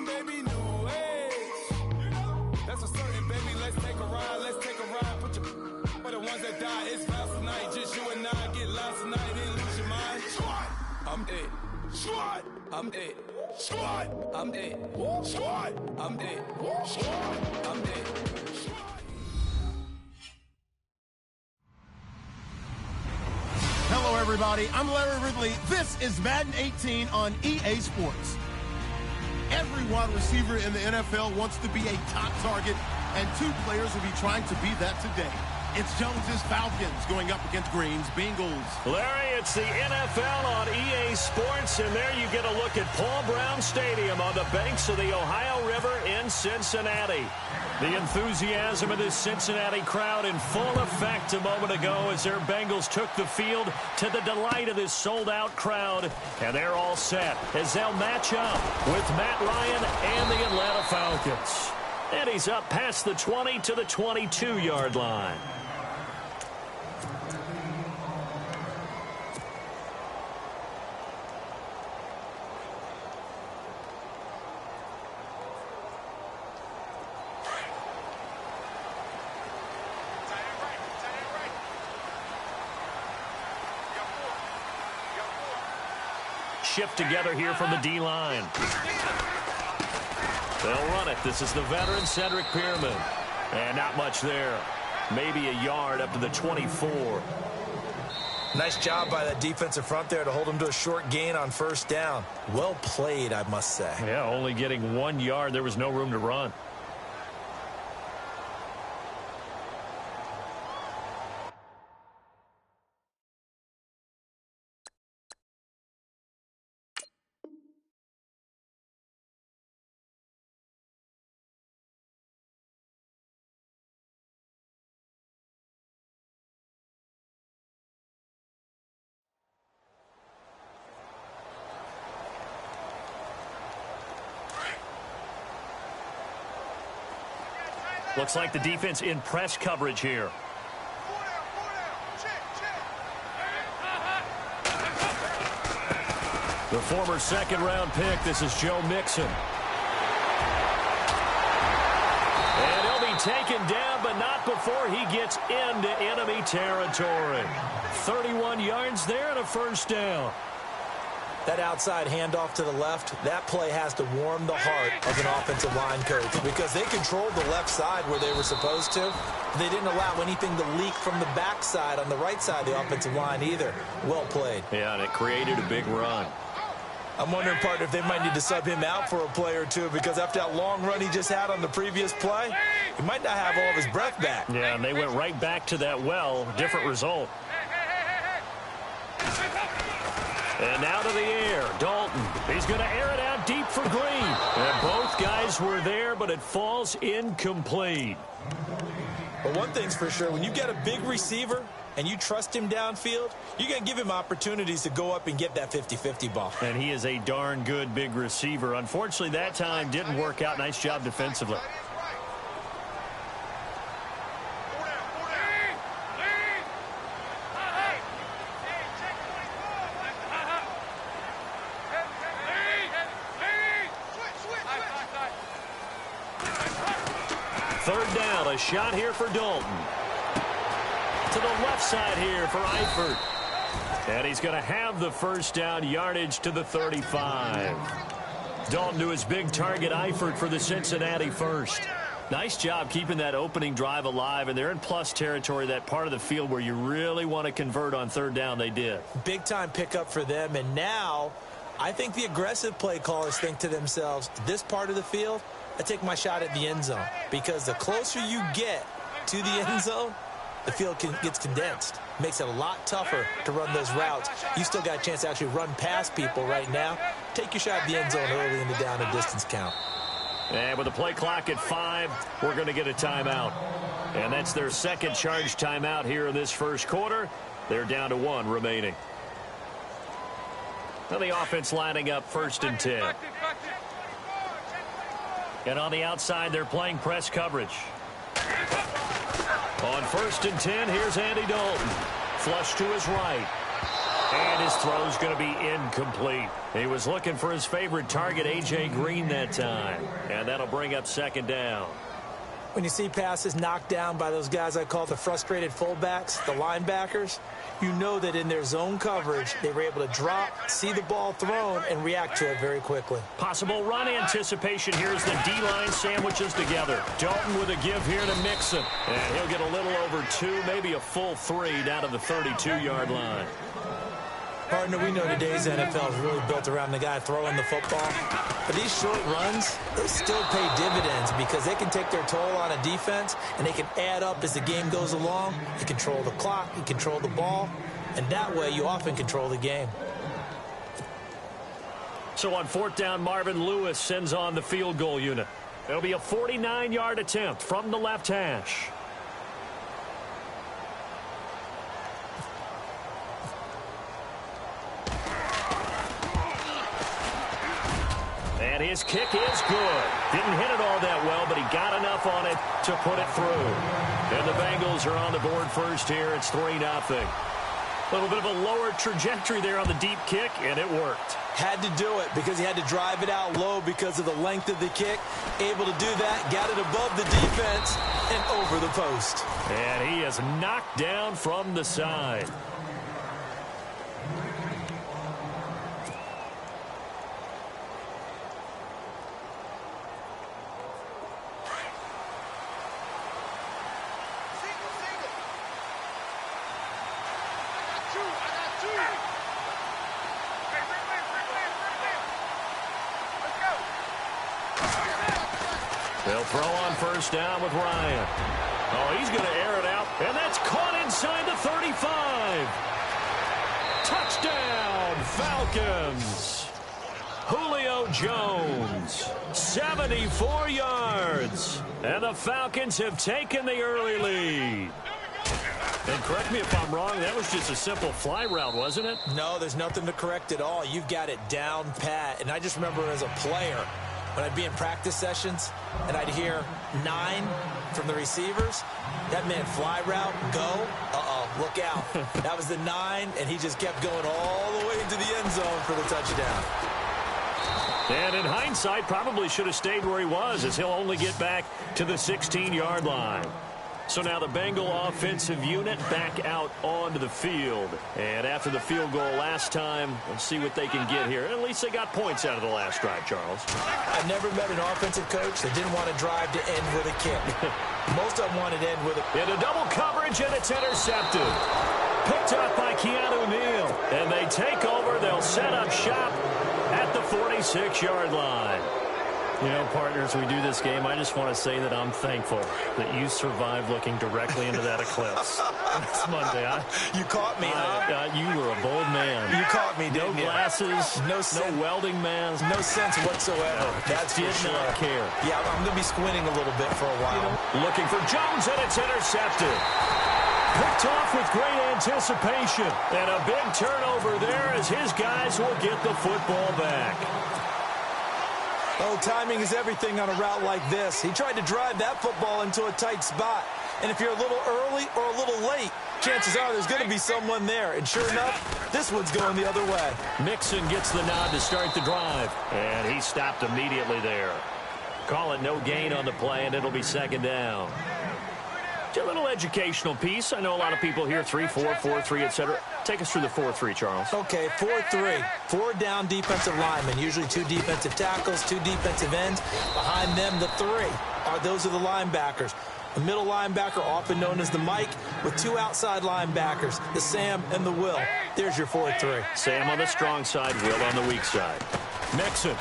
certain, baby, new age. That's for certain, baby. Let's take a ride. Let's take a ride. Put your for the ones that die. It's vows tonight. Just you and I get lost tonight and lose your mind. Squad, I'm it. Squad, I'm it. Squad, I'm it. Squad, I'm it. Squad, I'm it. Hello, everybody. I'm Larry Ridley. This is Madden 18 on EA Sports. Every wide receiver in the NFL wants to be a top target, and two players will be trying to be that today. It's Jones's Falcons going up against Green's Bengals. Larry, it's the NFL on EA Sports, and there you get a look at Paul Brown Stadium on the banks of the Ohio River in Cincinnati. The enthusiasm of this Cincinnati crowd in full effect a moment ago as their Bengals took the field to the delight of this sold-out crowd. And they're all set as they'll match up with Matt Ryan and the Atlanta Falcons. And he's up past the 20 to the 22-yard line. Shift together here from the D-line. They'll run it. This is the veteran Cedric Pierman. And not much there. Maybe a yard up to the 24. Nice job by that defensive front there to hold him to a short gain on first down. Well played, I must say. Yeah, only getting 1 yard. There was no room to run. Looks like the defense in press coverage here. The former second-round pick, this is Joe Mixon. And he'll be taken down, but not before he gets into enemy territory. 31 yards there and a first down. That outside handoff to the left, that play has to warm the heart of an offensive line coach because they controlled the left side where they were supposed to. They didn't allow anything to leak from the backside on the right side of the offensive line either. Well played. Yeah, and it created a big run. I'm wondering, partner, if they might need to sub him out for a play or two because after that long run he just had on the previous play, he might not have all of his breath back. Yeah, and they went right back to that well. Different result. And now to the air, Dalton. He's going to air it out deep for Green. And both guys were there, but it falls incomplete. But one thing's for sure, when you get a big receiver and you trust him downfield, you're going to give him opportunities to go up and get that 50-50 ball. And he is a darn good big receiver. Unfortunately, that time didn't work out. Nice job defensively. Third down, a shot here for Dalton. To the left side here for Eifert. And he's going to have the first down, yardage to the 35. Dalton to his big target, Eifert, for the Cincinnati first. Nice job keeping that opening drive alive, and they're in plus territory, that part of the field where you really want to convert on third down. They did. Big-time pickup for them, and now I think the aggressive play callers think to themselves, this part of the field, I take my shot at the end zone, because the closer you get to the end zone, the field gets condensed. Makes it a lot tougher to run those routes. You still got a chance to actually run past people right now. Take your shot at the end zone early in the down and distance count. And with the play clock at 5, we're going to get a timeout. And that's their second charge timeout here in this first quarter. They're down to 1 remaining. Now the offense lining up 1st and 10. And on the outside, they're playing press coverage. On 1st and 10, here's Andy Dalton. Flush to his right. And his throw's going to be incomplete. He was looking for his favorite target, A.J. Green, that time. And that'll bring up second down. When you see passes knocked down by those guys I call the frustrated fullbacks, the linebackers, you know that in their zone coverage, they were able to drop, see the ball thrown, and react to it very quickly. Possible run anticipation. Here's the D-line sandwiches together. Dalton with a give here to Mixon. And he'll get a little over 2, maybe a full 3 down to the 32-yard line. Partner, we know today's NFL is really built around the guy throwing the football. But these short runs, they still pay dividends because they can take their toll on a defense, and they can add up as the game goes along. You control the clock, you control the ball, and that way you often control the game. So on fourth down, Marvin Lewis sends on the field goal unit. It'll be a 49-yard attempt from the left hash. And his kick is good. Didn't hit it all that well, but he got enough on it to put it through. And the Bengals are on the board first here. It's 3-0. A little bit of a lower trajectory there on the deep kick, and it worked. Had to do it because he had to drive it out low because of the length of the kick. Able to do that, got it above the defense and over the post. And he is knocked down from the side. They'll throw on first down with Ryan. Oh, he's going to air it out, and that's caught inside the 35. Touchdown, Falcons. Julio Jones, 74 yards. And the Falcons have taken the early lead. And correct me if I'm wrong, that was just a simple fly route, wasn't it? No, there's nothing to correct at all. You've got it down pat. And I just remember as a player, when I'd be in practice sessions and I'd hear 9 from the receivers, that meant fly route, go, look out. That was the 9, and he just kept going all the way into the end zone for the touchdown. And in hindsight, probably should have stayed where he was, as he'll only get back to the 16-yard line. So now the Bengal offensive unit back out onto the field. And after the field goal last time, we'll see what they can get here. At least they got points out of the last drive, Charles. I've never met an offensive coach that didn't want to drive to end with a kick. Most of them wanted to end with a... Into double coverage, and it's intercepted. Picked up by Keanu Neal. And they take over. They'll set up shop at the 46-yard line. You know, partners, we do this game. I just want to say that I'm thankful that you survived looking directly into that eclipse. It's Monday. You caught me, huh? You were a bold man. You caught me, didn't you? No glasses, no welding mask. No sense whatsoever. That's did for sure. not care. Yeah, I'm going to be squinting a little bit for a while. Looking for Jones, and it's intercepted. Picked off with great anticipation. And a big turnover there as his guys will get the football back. Oh, timing is everything on a route like this. He tried to drive that football into a tight spot. And if you're a little early or a little late, chances are there's going to be someone there. And sure enough, this one's going the other way. Mixon gets the nod to start the drive. And he stopped immediately there. Call it no gain on the play, and it'll be second down. A little educational piece. I know a lot of people hear 3-4, 4-3, etc. Take us through the 4-3, Charles. Okay, 4-3. 4 down defensive linemen, usually 2 defensive tackles, 2 defensive ends. Behind them, the 3 those are the linebackers. The middle linebacker, often known as the Mike, with 2 outside linebackers, the Sam and the Will. There's your 4-3. Sam on the strong side, Will on the weak side. Mixon.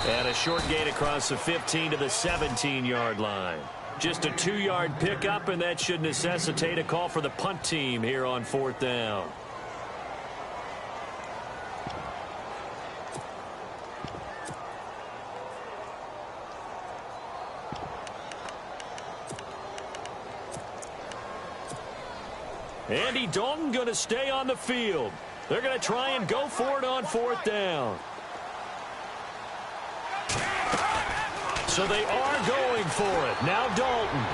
And a short gain across the 15 to the 17-yard line. Just a 2-yard pickup, and that should necessitate a call for the punt team here on fourth down. Andy Dalton going to stay on the field. They're going to try and go for it on fourth down. So they are going for it. Now Dalton.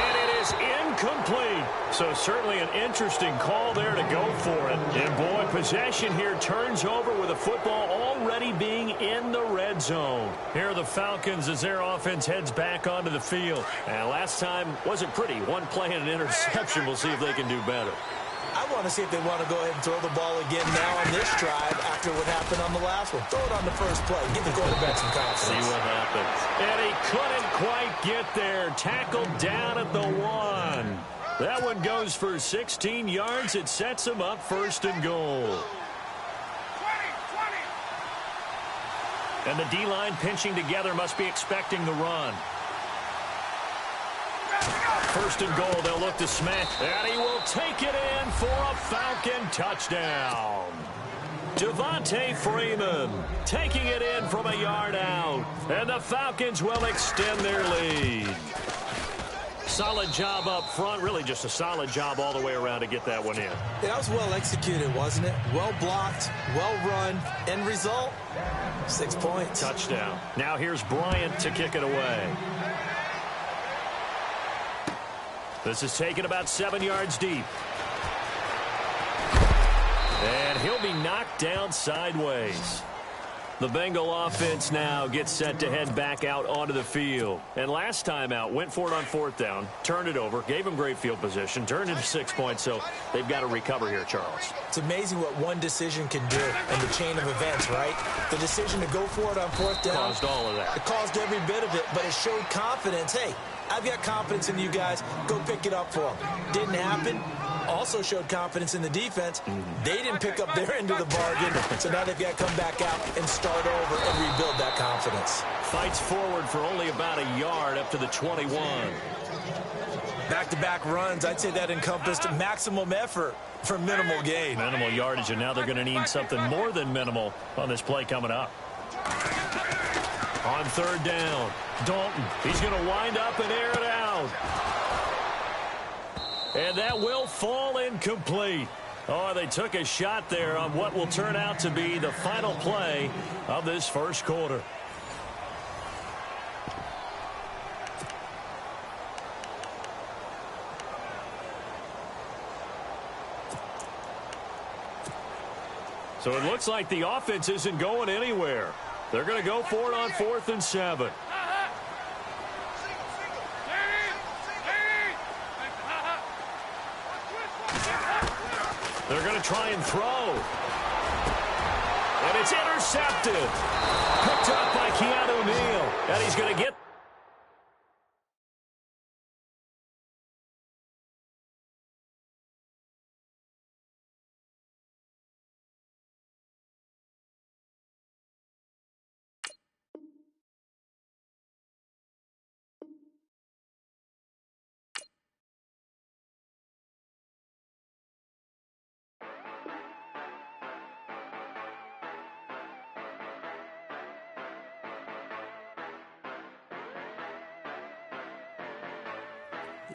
And it is is incomplete. So certainly an interesting call there to go for it. And boy, possession here turns over with the football already being in the red zone. Here are the Falcons as their offense heads back onto the field. And last time wasn't pretty. One play and an interception. We'll see if they can do better. I want to see if they want to go ahead and throw the ball again now on this drive after what happened on the last one. Throw it on the first play. Give the quarterback some confidence. See what happens. And he couldn't quite get there. Tackled down at the 1. That one goes for 16 yards. It sets him up 1st and goal. And the D-line pinching together must be expecting the run. 1st and goal, they'll look to smash. And he will take it in for a Falcon touchdown. Devontae Freeman taking it in from a yard out. And the Falcons will extend their lead. Solid job up front. Really just a solid job all the way around to get that one in. Yeah, that was well executed, wasn't it? Well blocked, well run. End result, 6 points. Touchdown. Now here's Bryant to kick it away. This is taken about 7 yards deep. And he'll be knocked down sideways. The Bengal offense now gets set to head back out onto the field. And last time out, went for it on 4th down, turned it over, gave them great field position, turned into 6 points, so they've got to recover here, Charles. It's amazing what one decision can do in the chain of events, right? The decision to go for it on 4th down. Caused all of that. It caused every bit of it, but it showed confidence. Hey, I've got confidence in you guys. Go pick it up for them. Didn't happen. Also showed confidence in the defense. They didn't pick up their end of the bargain, so now they've got to come back out and start over and rebuild that confidence. Fights forward for only about a yard up to the 21. Back-to-back runs, I'd say that encompassed maximum effort for minimal gain. Minimal yardage, and now they're going to need something more than minimal on this play coming up. On 3rd down, Dalton. He's going to wind up and air it out. And that will fall incomplete. Oh, they took a shot there on what will turn out to be the final play of this 1st quarter. So it looks like the offense isn't going anywhere. They're going to go for it on 4th and 7. They're going to try and throw. And it's intercepted. Picked up by Keanu Neal. And he's going to get...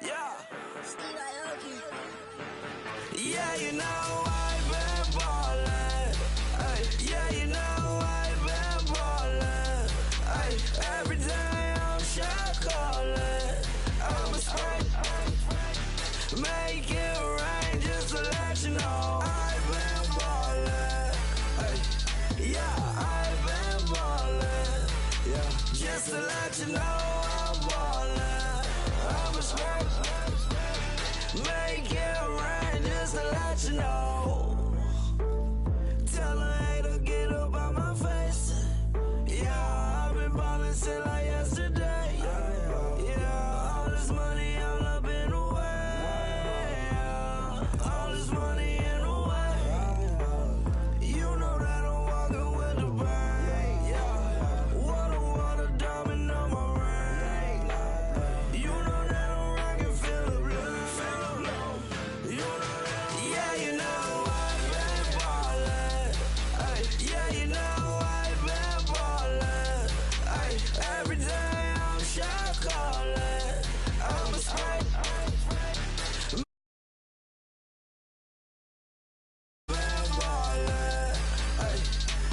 Yeah. Yeah, you know I've been ballin'. Ay, yeah, you know I've been ballin'. Ay, every day I'm shot callin'. I'm a spray. Make it rain just to let you know I've been ballin'. Ay, yeah, I've been ballin'. Yeah, just to let you know I'm ballin'. I'm a spray. Make it rain just to let you know. Tell a hater get up out my face. Yeah, I've been ballin' since like yesterday. Yeah, all this money all up in the way. All this money in the way. You know that I'm walking with the bank. Yeah, water diamond on my ring. You know that I'm rockin' feel the blue. Yeah, you know I've been ballin'. Ay, yeah, you know I've been ballin'. Ay, every day I'm shot callin'. I'm a spray. Been ballin'. Ay,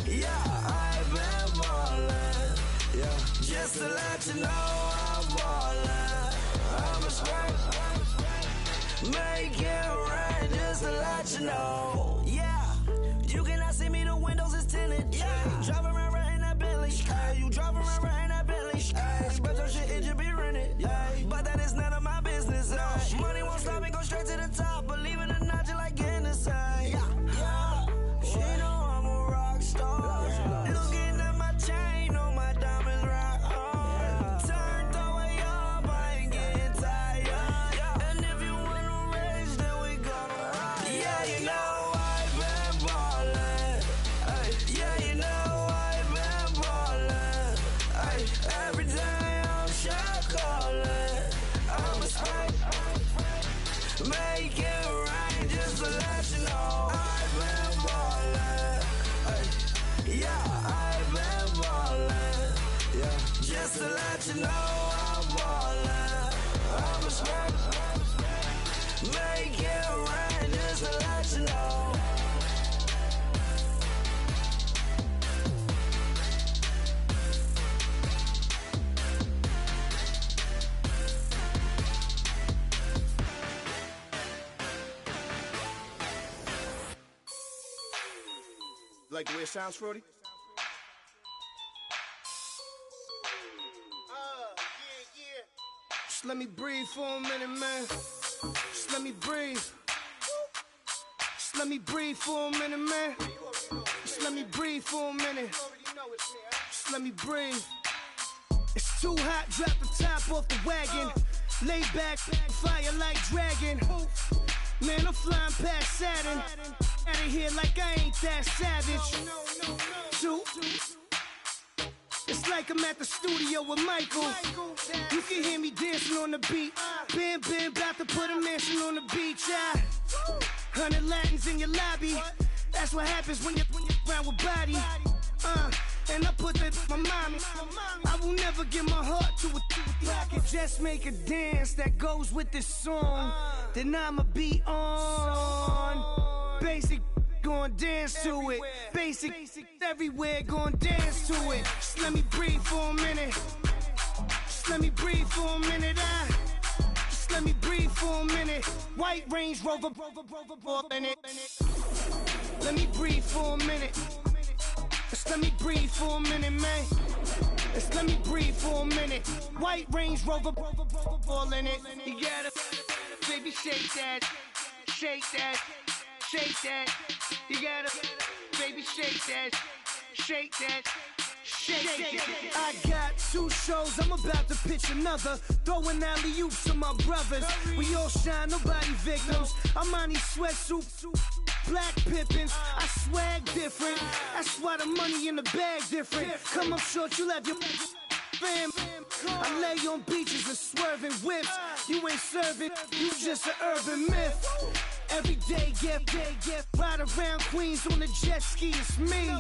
yeah, I've been ballin'. Yeah, just to let you know I'm ballin'. I'm a spray. Make it rain just to let you know. Yeah, you cannot see me, the windows is tinted. Yeah, driving around right in that Bentley. Hey, you driving around right in that Bentley. Hey, but your shit, it just be rented. Yeah, but that is none of my business. Money won't stop me, go straight to the top. Believe it or not, you like getting the same. Yeah, she know I'm a rock star. Looking at my chain, on my diamonds right hard. Turned the way up, I ain't getting tired. And if you wanna race, then we gonna ride. Yeah, you know I've been ballin'. Yeah, you know I've been ballin'. Every day I'm shot callin'. I'm a spike. Make it rain just to let you know. I've been ballin'. Yeah, I've been ballin'. Yeah, just to let you know I'm ballin'. I'm a spike. Make it rain just to let you know. Like the way it sounds, Frody? Yeah. Just let me breathe for a minute, man. Just let me breathe. Just let me breathe for a minute, man. Just let me breathe for a minute. Just let me breathe. It's too hot, drop the top off the wagon. Lay back, fire like dragon. Man, I'm flying past Saturn. Out of here like I ain't that savage. Two. It's like I'm at the studio with Michael. You can hear me dancing on the beat. Bam, about to put a mansion on the beach. 100 Latins in your lobby. That's what happens when you're around with body. And I put that my mommy. I will never give my heart to a I can just make a dance that goes with this song. Then I'ma be on. Basic, gon' dance to it. Basic, everywhere, gon' dance to it. Just let me breathe for a minute. Just let me breathe for a minute. Just let me breathe for a minute. White Range Rover, in it. Let me breathe for a minute. Just let me breathe for a minute, man. Just let me breathe for a minute. White Range Rover, all in it. You gotta, baby, shake that, shake that. Shake that, you gotta, baby, shake that, shake that, shake that. I got 2 shows, I'm about to pitch another. Throwing alley-oops to my brothers. We all shine, nobody victims. I'm on these sweatsuits, black pippins. I swag different, that's why the money in the bag different. Come up short, you'll have your fam. I lay on beaches and swerving whips. You ain't serving, you just an urban myth. Every day, get ride around Queens on a jet ski, it's me.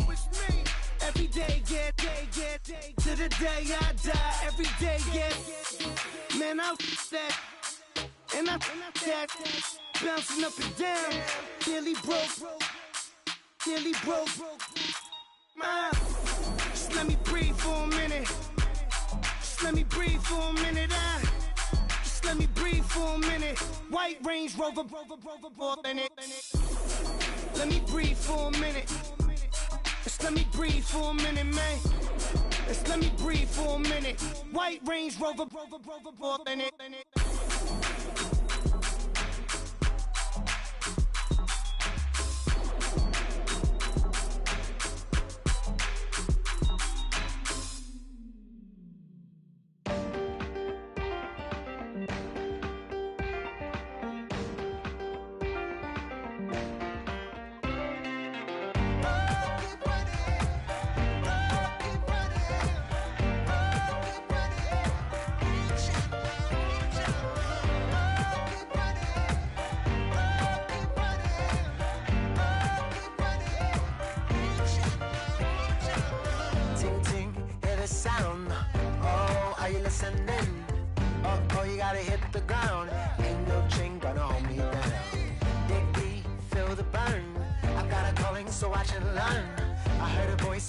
Every day, get to the day I die. Every day, get man, I that, and I that, bouncing up and down, nearly broke. Just let me breathe for a minute. Just let me breathe for a minute. Just let me breathe for a minute. White Range Rover, in it. Let me breathe for a minute. Just let me breathe for a minute, man. Just let me breathe for a minute. White Range Rover, in it.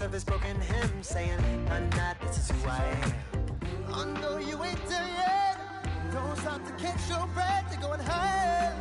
Of this broken hymn saying, I'm not, this is who I am. I know you ain't there yet. Don't stop to catch your breath. You're going higher.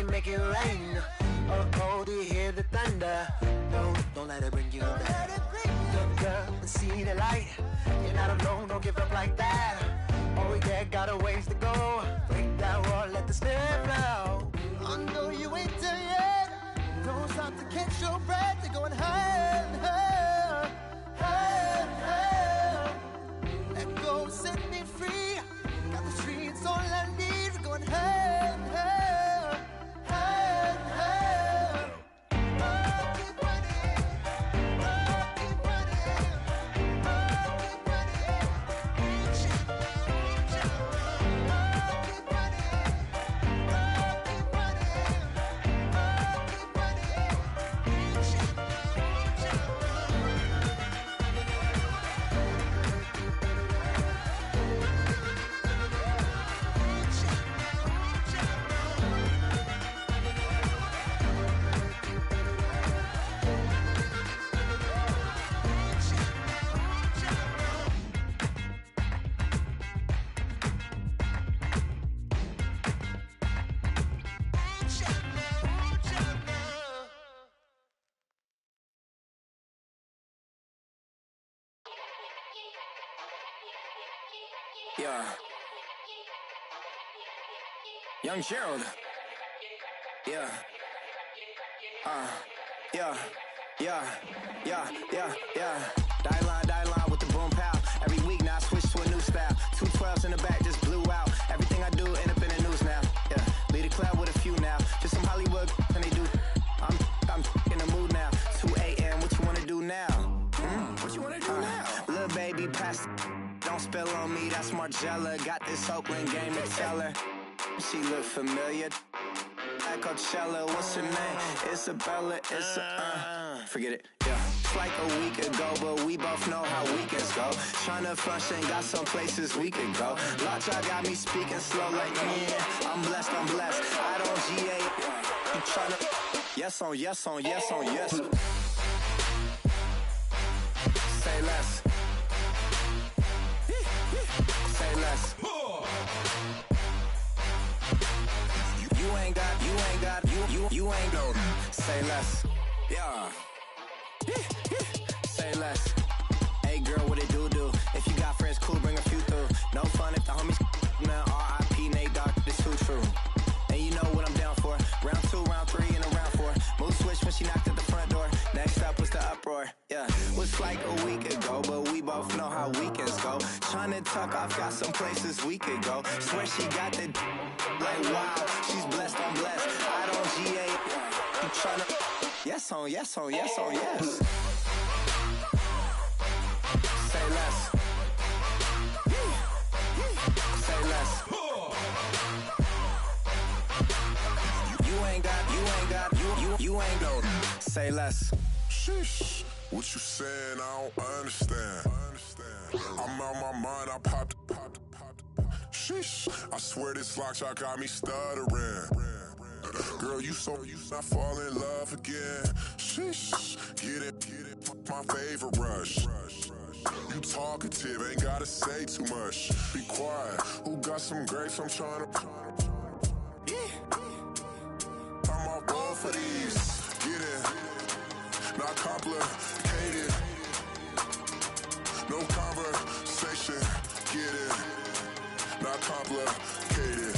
can make it rain. Oh, do you hear the thunder? No, don't let it bring you down. Look up and see the light. You're not alone, don't give up like that. Oh yeah, got a ways to go. Break that wall, let the spirit flow. I know you ain't there yet. Don't stop to catch your breath. You're going higher and higher, higher and higher. Let go, set me free. Got the streets all I need. We're going higher and higher, higher and higher. Oh, keep running. Oh, keep running. Oh, keep running. Reach out, reach out. Oh, keep running. Oh, keep running. Oh, keep running. Reach out, reach out. Yeah. Young Gerald. Yeah. Yeah. Die line with the boom pow. Every week now I switch to a new style. 212s in the back just blew out. Everything I do end up in the news now. Yeah. Lead a club with a few now. Just some Hollywood and they do. I'm in the mood now. 2 a.m. What you wanna do now? What you wanna do now? Little baby pass. Don't spill on me, that's Margella. Got this Oakland game to tell her. She look familiar. Like Coachella, what's her name? Isabella, forget it, yeah. It's like a week ago, but we both know how weekends go. Tryna function, got some places we could go. Lockjaw got me speaking slow like, yeah, I'm blessed. I don't GA, you tryna, yes on yes. Say less. Say less. You ain't no. Say less. Yeah. Say less. Hey girl, what it do? If you got friends, cool, bring a few through. No fun if the homies now R.I.P. Nate Dogg, this too true. And you know what I'm down for. Round 2, round 3, and a round 4. Mood switch when she knocked at the front door. Next up was the uproar. Yeah, was like a week ago, but we both know how weekends go. Tryna tuck off, got some places we could go. Swear she got the like wow, she's blessed, I'm blessed. I don't GA. You tryna yes on yes. Say less. Say less. You ain't no. Say less. Sheesh, what you saying? I don't understand. I'm out my mind, I popped. Sheesh, I swear this lockjaw got me stuttering. Girl, you not fall in love again. Sheesh, get it, my favorite rush. You talkative, ain't gotta say too much. Be quiet, who got some grapes? I'm tryna. I'm all roll for these. Get it, not complicated. No conversation, get it, not complicated.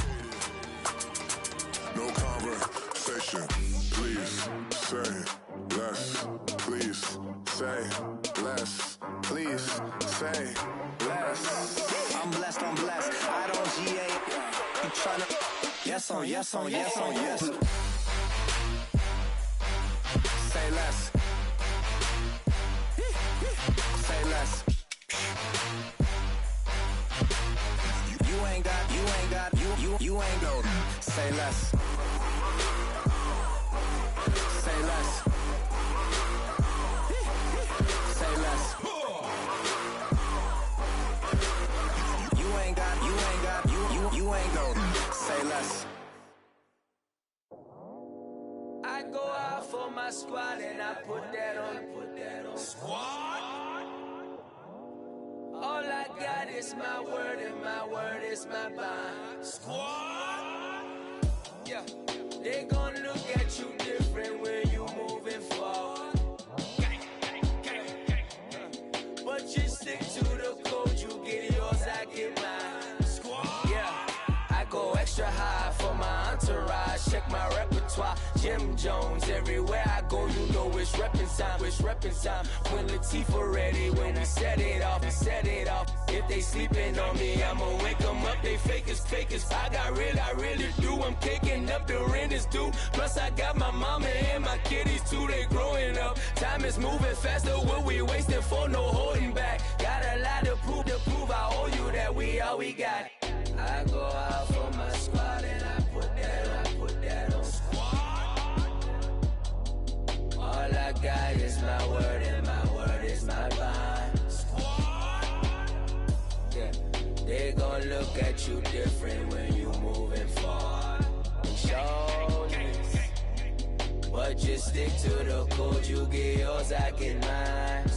No conversation, please say less. Please say less. Please say less. I'm blessed. I don't GA. You tryna yes on yes. Say less. Say less. You ain't no. Say less. Say less. Say less. You ain't no. Say less. I go out for my squad and I put that on. Squad? All I got is my word and my word is my bond. Squad? Yeah. They gon' look at you different when you moving forward. But you stick to the code, you get yours, I get mine. Yeah, I go extra high for my entourage. Check my repertoire, Jim Jones. Everywhere I go, you know it's reppin' time. It's reppin' time. When Latifah ready, when we set it off, we set it off. If they sleeping on me, I'ma wake them up. They fakers. I really do. I'm kicking up, the rent is due. Plus I got my mama and my kiddies too. They growing up. Time is moving faster. What we wasting for? No holding back. Got a lot to prove. I owe you that we all we got. I go out for my squad and I put that on squad. All I got is my word and my word is my bond. Squad. Yeah, they gon' look at you different when you moving forward. Shoulders, but just stick to the code. You get yours, I get mine.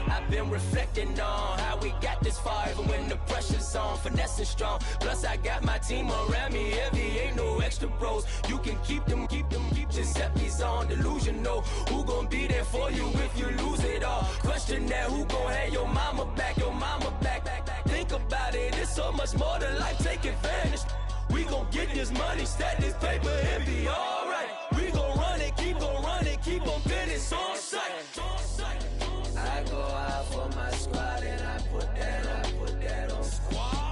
I've been reflecting on how we got this far, even when the pressure's on, finessing strong. Plus I got my team around me heavy, ain't no extra bros. You can keep them, Giuseppe's on delusional. Who gon' be there for you if you lose it all? Question that, who gon' have your mama back? Think about it, it's so much more to life, take advantage. We gon' get this money, stack this paper, and be alright. We gon' run it, keep on finish on sight. I go out for my squad and I put that on squad.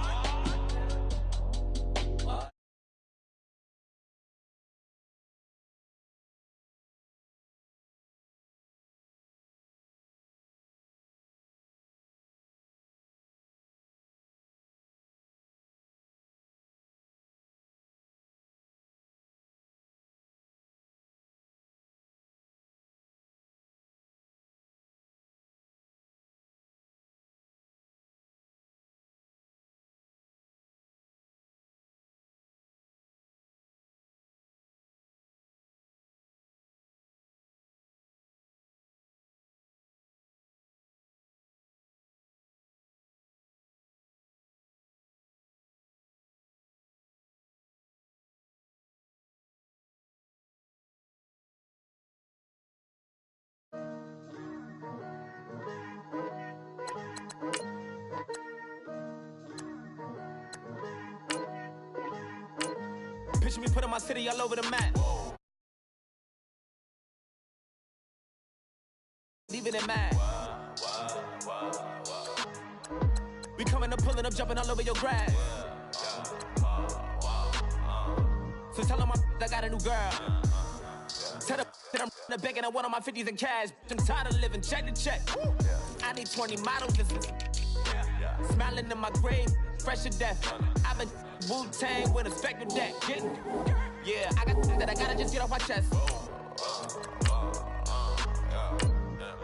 Picture me putting my city all over the map. Leave it in mad. We coming up, pulling up, jumping all over your grass. So tell them I got a new girl. Tell them that I'm begging, I want on my 50s in cash. I'm tired of living check to check. I need 20 models. Smiling in my grave, fresh to death. I've been Wu-Tang with a spectrum deck. Yeah, I got that I gotta just get off my chest.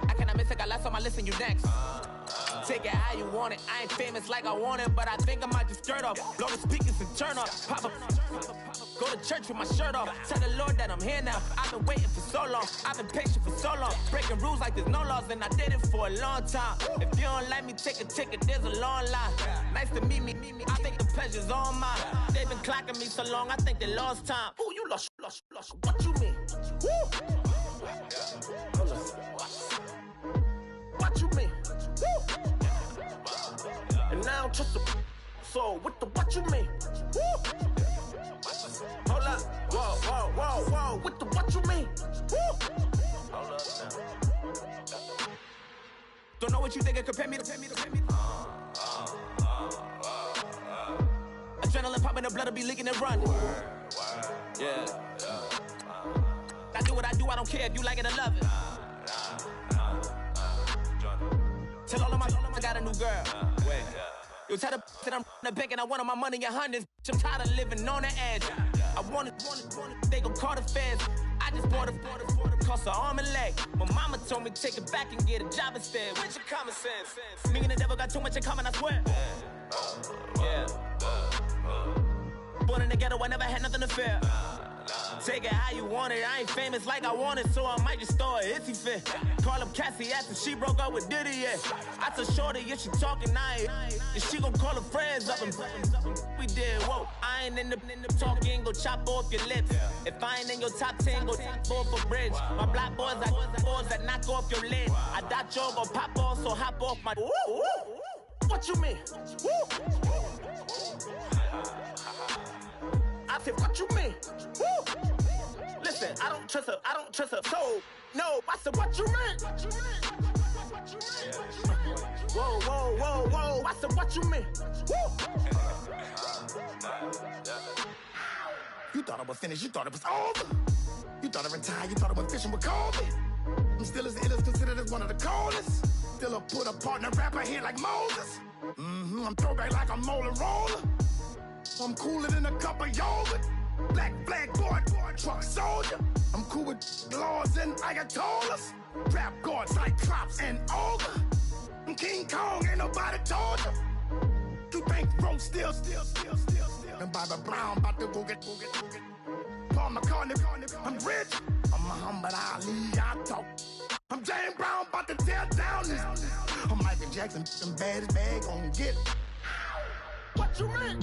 I cannot miss it, got last on my list and you next. Take it how you want it. I ain't famous like I want it, but I think I might just skirt off. Blow the speakers and turn up. Pop up. Go to church with my shirt off. Tell the Lord that I'm here now. I've been waiting for so long. I've been patient for so long. Breaking rules like there's no laws, and I did it for a long time. If you don't like me, take a ticket. There's a long line. Nice to meet me. I think the pleasure's all mine. They've been clocking me so long, I think they lost time. Ooh, you lost. What you mean? Woo! What you mean? Woo! And now I don't trust the so what you mean? Woo! Hold up, whoa, what you mean? Woo! Hold up now. Don't know what you think it compare me to. Adrenaline popping, the blood'll be leaking and run. Yeah. I do what I do, I don't care if you like it or love it. Tell all of my I got a new girl. Wait. You tell the that I'm the bank and I want all my money in hundreds. I'm tired of living on the edge. I want it, they gon' call the feds. I just bought a cost an arm and leg. My mama told me take it back and get a job instead. Where's your common sense? Me and the devil got too much in common, I swear. Yeah. Born in the ghetto, I never had nothing to fear. Take it how you want it. I ain't famous like I want it, so I might just throw a hissy fit. Call up Cassie after she broke up with Diddy, yeah. I told Shorty if she talking, I ain't. And she gon' call her friends up and we did, whoa. I ain't in the talking, go chop off your lips. If I ain't in your top 10, go top 4 for bridge. My black boys, I boys that knock off your lid. I thought you gon' pop off, so hop off my. What you mean? I said, what you mean? Woo! Listen, I don't trust her soul. No, I said, what you mean? Whoa, whoa, whoa, whoa. I said, what you mean? Woo! You thought I was finished, you thought it was over. You thought I retired, you thought I was fishing with Kobe. I'm still as ill as considered as one of the coldest. Still a put a partner rapper here like Moses. I'm throwback like a molar roller. I'm cooler than a cup of yogurt. Black flag boy, truck soldier. I'm cool with laws and Ayatollahs. Rap gods like Cyclops and Ogre. I'm King Kong, ain't nobody told you. You think Rose still. And Bobby Brown about to go get. Paul McCartney, I'm rich. I'm Muhammad Ali, I talk. I'm James Brown, about to tear down this. I'm Michael Jackson, them bad as bad gon' get. What you mean?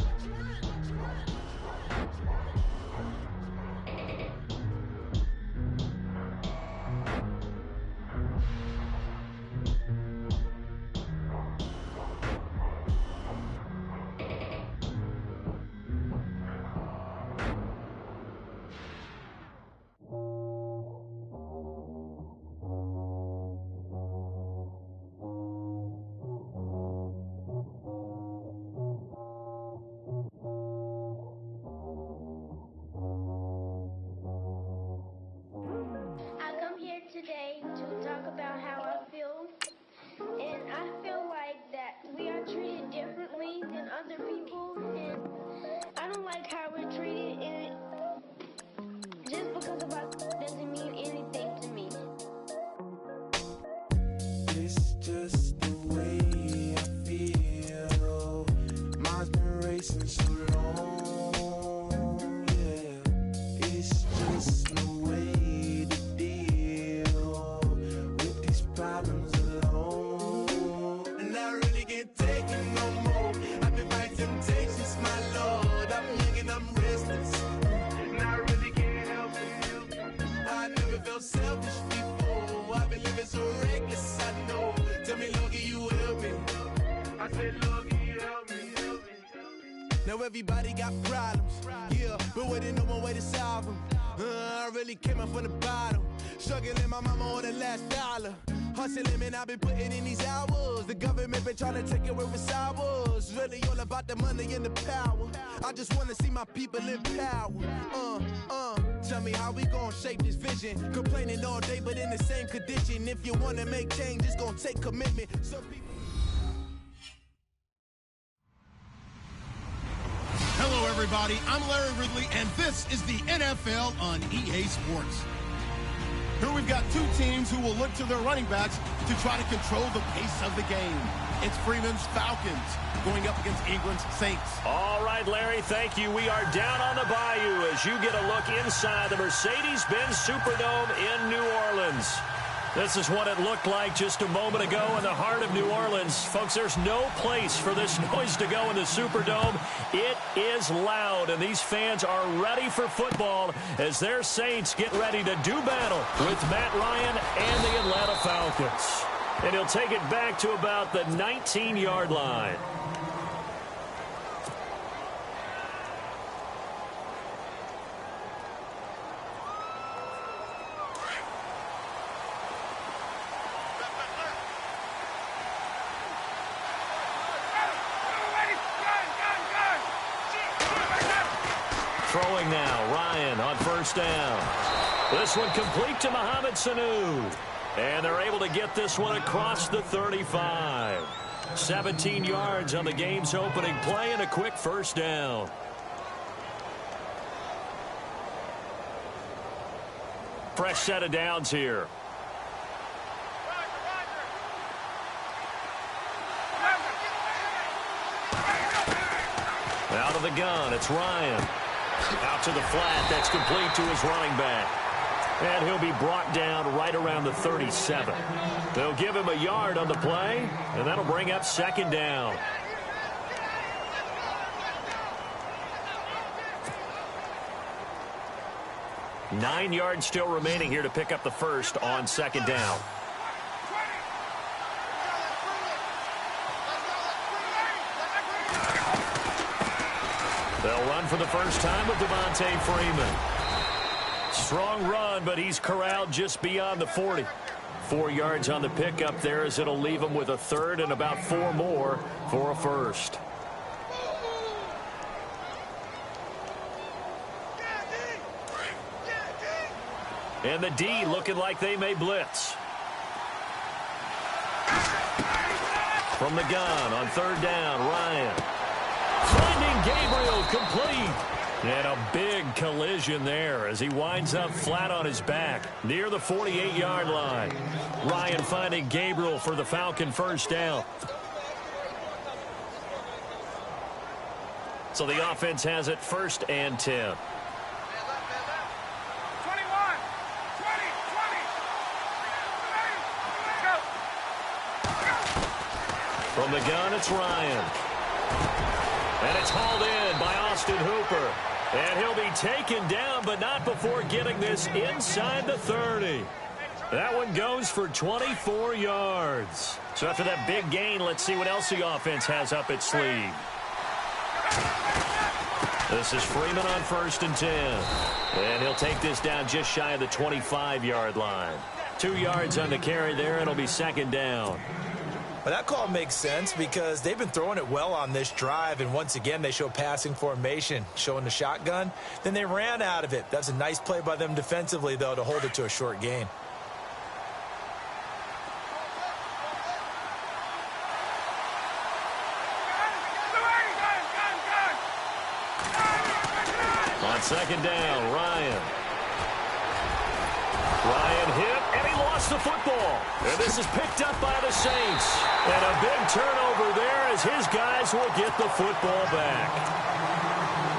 Today to talk about how I feel, and I feel like that we are treated differently than other people, and I don't like how we're treated, and just because of us doesn't mean anything to me. It's just the way I feel. Mine's been racing so long, yeah. It's just the way problems alone, and I really can't take it no more. I've been fighting temptations, my lord. I'm young and I'm restless, and I really can't help it. I never felt selfish before. I've been living so reckless, I know. Tell me, Lord, can you help me? I said, Lord, can you help me? Now everybody got problems, yeah, but waiting no one way to solve them. I really came up from the bottom, struggling my mama on the last dollar. Hustling, man, I've been putting in these hours. The government been trying to take away what's ours. Really all about the money and the power. I just want to see my people in power. Tell me how we gon' shape this vision. Complaining all day, but in the same condition. If you want to make change, it's gon' take commitment. Some people. Hello, everybody. I'm Larry Ridley, and this is the NFL on EA Sports. Here we've got two teams who will look to their running backs to try to control the pace of the game. It's Freeman's Falcons going up against England's Saints. All right, Larry, thank you. We are down on the bayou as you get a look inside the Mercedes-Benz Superdome in New Orleans. This is what it looked like just a moment ago in the heart of New Orleans. Folks, there's no place for this noise to go in the Superdome. It is loud, and these fans are ready for football as their Saints get ready to do battle with Matt Ryan and the Atlanta Falcons. And he'll take it back to about the 19-yard line. Throwing now, Ryan on first down. This one complete to Mohamed Sanu. And they're able to get this one across the 35. 17 yards on the game's opening play and a quick first down. Fresh set of downs here. Out of the gun, it's Ryan. Out to the flat. That's complete to his running back. And he'll be brought down right around the 37. They'll give him a yard on the play, and that'll bring up second down. Nine yards still remaining here to pick up the first on second down. They'll run for the first time with Devontae Freeman. Strong run, but he's corralled just beyond the 40. 4 yards on the pickup there as it'll leave him with a third and about 4 more for a first. And the D looking like they may blitz. From the gun on third down, Ryan. Finding Gabriel complete. And a big collision there as he winds up flat on his back near the 48-yard line. Ryan finding Gabriel for the Falcon first down. So the offense has it first and 10. From the gun, it's Ryan. And it's hauled in by Austin Hooper. And he'll be taken down, but not before getting this inside the 30. That one goes for 24 yards. So after that big gain, let's see what else the offense has up its sleeve. This is Freeman on first and 10. And he'll take this down just shy of the 25-yard line. 2 yards on the carry there, and it'll be second down. Well, that call makes sense because they've been throwing it well on this drive, and once again they show passing formation, showing the shotgun. Then they ran out of it. That's a nice play by them defensively, though, to hold it to a short gain. On second down, Ryan hit, and he lost the football. And this is picked up by the Saints. And a big turnover there as his guys will get the football back.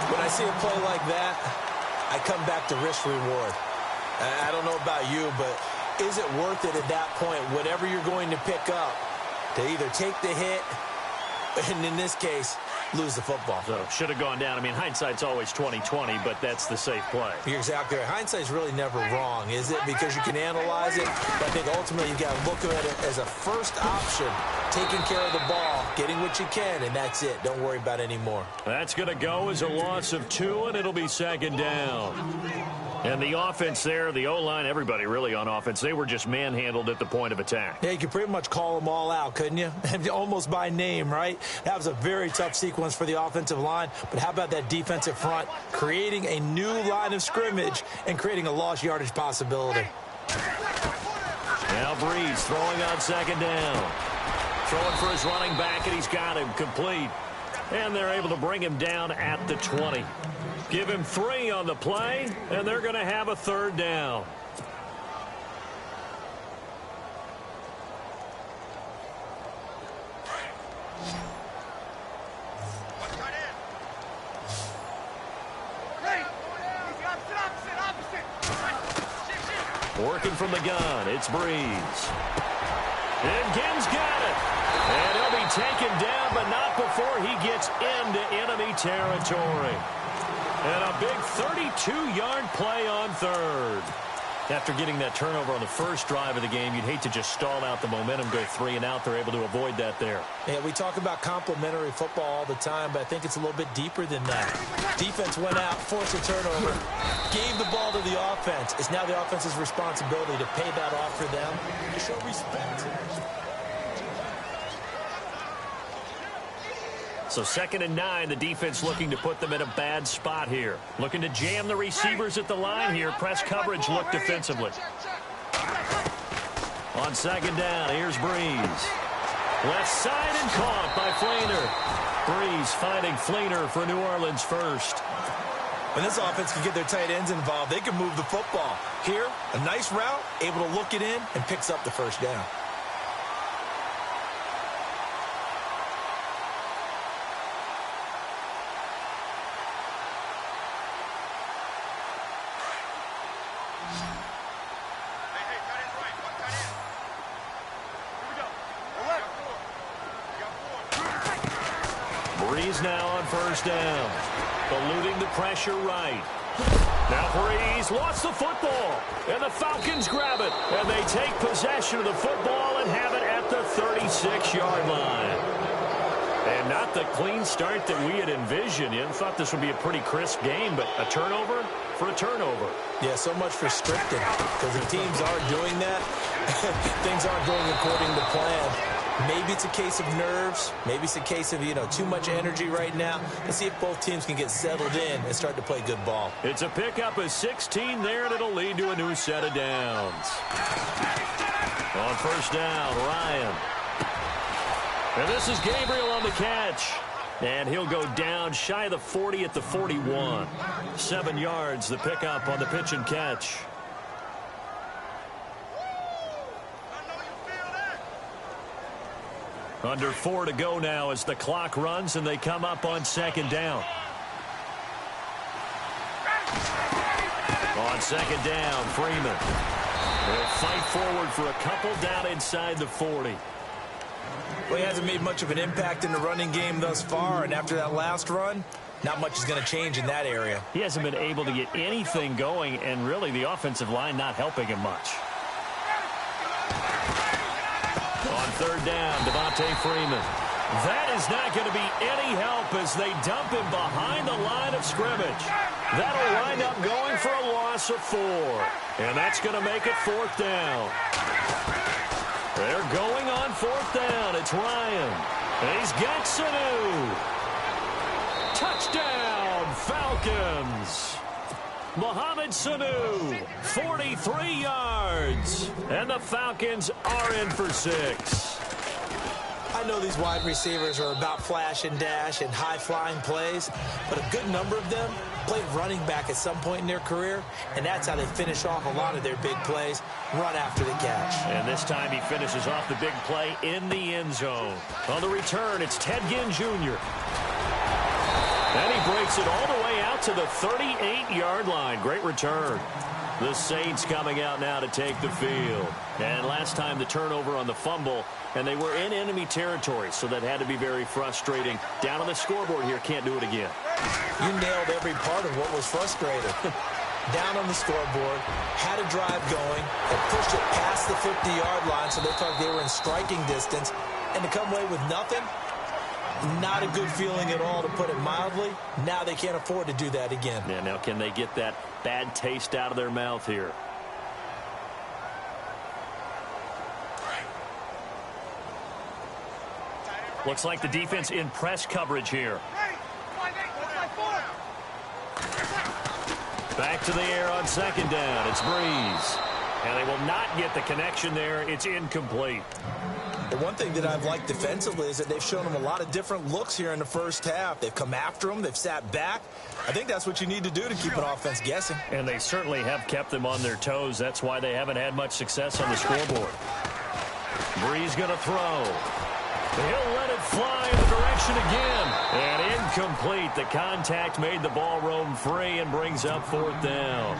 When I see a play like that, I come back to risk-reward. I don't know about you, but is it worth it at that point, whatever you're going to pick up, to either take the hit, and in this case, lose the football? So should have gone down. I mean, hindsight's always 20/20, but that's the safe play. You're exactly right. Hindsight's really never wrong, is it? Because you can analyze it, but I think ultimately you've got to look at it as a first option, taking care of the ball, getting what you can, and that's it. Don't worry about it anymore. That's going to go as a loss of 2, and it'll be second down. And the offense there, the O-line, everybody really on offense, they were just manhandled at the point of attack. Yeah, you could pretty much call them all out, couldn't you? Almost by name, right? That was a very tough sequence for the offensive line. But how about that defensive front creating a new line of scrimmage and creating a lost yardage possibility? Now Breeze throwing on second down. Throwing for his running back, and he's got him complete. And they're able to bring him down at the 20. Give him 3 on the play, and they're going to have a third down. Working from the gun, it's Breeze. And Gibbs got it. And he'll be taken down, but not before he gets into enemy territory. And a big 32-yard play on third. After getting that turnover on the first drive of the game, you'd hate to just stall out the momentum, go 3 and out. They're able to avoid that there. Yeah, we talk about complementary football all the time, but I think it's a little bit deeper than that. Defense went out, forced a turnover, gave the ball to the offense. It's now the offense's responsibility to pay that off for them, to show respect. So 2nd and 9, the defense looking to put them in a bad spot here. Looking to jam the receivers at the line here. Press coverage look defensively. On second down, here's Breeze. Left side and caught by Fleener. Breeze finding Fleener for New Orleans first. When this offense can get their tight ends involved, they can move the football. Here, a nice route, able to look it in, and picks up the first down. Breeze now on first down. Eluding the pressure right. Now Breeze lost the football. And the Falcons grab it. And they take possession of the football and have it at the 36-yard line. And not the clean start that we had envisioned. You thought this would be a pretty crisp game, but a turnover for a turnover. Yeah, so much for scripting, because if teams are doing that, things aren't going according to plan. Maybe it's a case of nerves. Maybe it's a case of, too much energy right now. Let's see if both teams can get settled in and start to play good ball. It's a pickup of 16 there, and it'll lead to a new set of downs. On first down, Ryan. And this is Gabriel on the catch. And he'll go down shy of the 40 at the 41. 7 yards, the pickup on the pitch and catch. Under 4 to go now as the clock runs and they come up on second down. On second down, Freeman will fight forward for a couple down inside the 40. Well, he hasn't made much of an impact in the running game thus far, and after that last run, not much is going to change in that area. He hasn't been able to get anything going, and really the offensive line not helping him much. On third down, Devontae Freeman. That is not going to be any help as they dump him behind the line of scrimmage. That'll wind up going for a loss of 4. And that's going to make it fourth down. They're going on fourth down. It's Ryan. And he's got Sanu. Touchdown, Falcons. Mohamed Sanu, 43 yards. And the Falcons are in for 6. I know these wide receivers are about flash and dash and high-flying plays, but a good number of them played running back at some point in their career, and that's how they finish off a lot of their big plays, run after the catch. And this time he finishes off the big play in the end zone. On the return, it's Ted Ginn Jr. And he breaks it all the way out to the 38-yard line. Great return. The Saints coming out now to take the field. And last time the turnover on the fumble, and they were in enemy territory, so that had to be very frustrating. Down on the scoreboard here, can't do it again. You nailed every part of what was frustrating. Down on the scoreboard, had a drive going, and pushed it past the 50-yard line, so they thought they were in striking distance, and to come away with nothing, not a good feeling at all, to put it mildly. Now they can't afford to do that again. Yeah, now can they get that bad taste out of their mouth here? Looks like the defense in press coverage here. Back to the air on second down. It's Breeze. And they will not get the connection there. It's incomplete. The one thing that I've liked defensively is that they've shown them a lot of different looks here in the first half. They've come after them. They've sat back. I think that's what you need to do to keep an offense guessing. And they certainly have kept them on their toes. That's why they haven't had much success on the scoreboard. Breeze going to throw. He'll let it fly in the direction again. And incomplete. The contact made the ball roam free and brings up fourth down.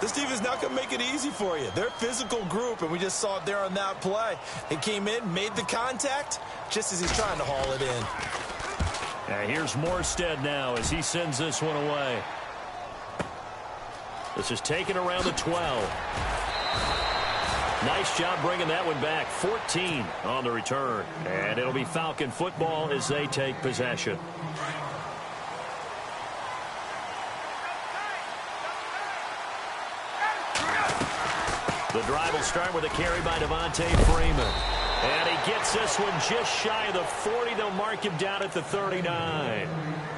This team is not going to make it easy for you. They're a physical group, and we just saw it there on that play. They came in, made the contact, just as he's trying to haul it in. And here's Morstead now as he sends this one away. This is taken around the 12. Nice job bringing that one back. 14 on the return. And it'll be Falcon football as they take possession. The drive will start with a carry by Devontae Freeman. And he gets this one just shy of the 40. They'll mark him down at the 39.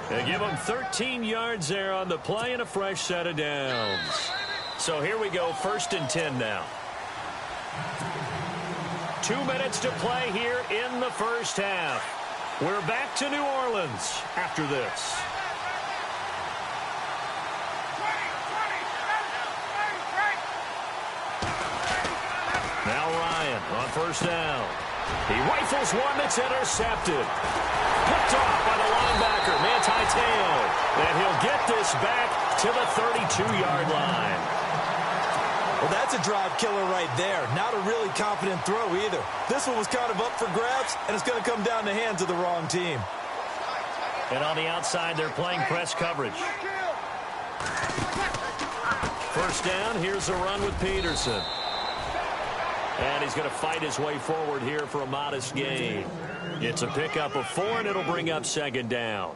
They give him 13 yards there on the play and a fresh set of downs. So here we go, 1st and 10 now. 2 minutes to play here in the first half. We're back to New Orleans after this. Now Ryan on first down. He rifles one that's intercepted. Picked off by the linebacker, Manti Te'o. And he'll get this back to the 32-yard line. Well, that's a drive killer right there. Not a really confident throw either. This one was kind of up for grabs, and it's going to come down the hands of the wrong team. And on the outside, they're playing press coverage. First down, here's a run with Peterson. And he's going to fight his way forward here for a modest gain. It's a pickup of 4, and it'll bring up second down.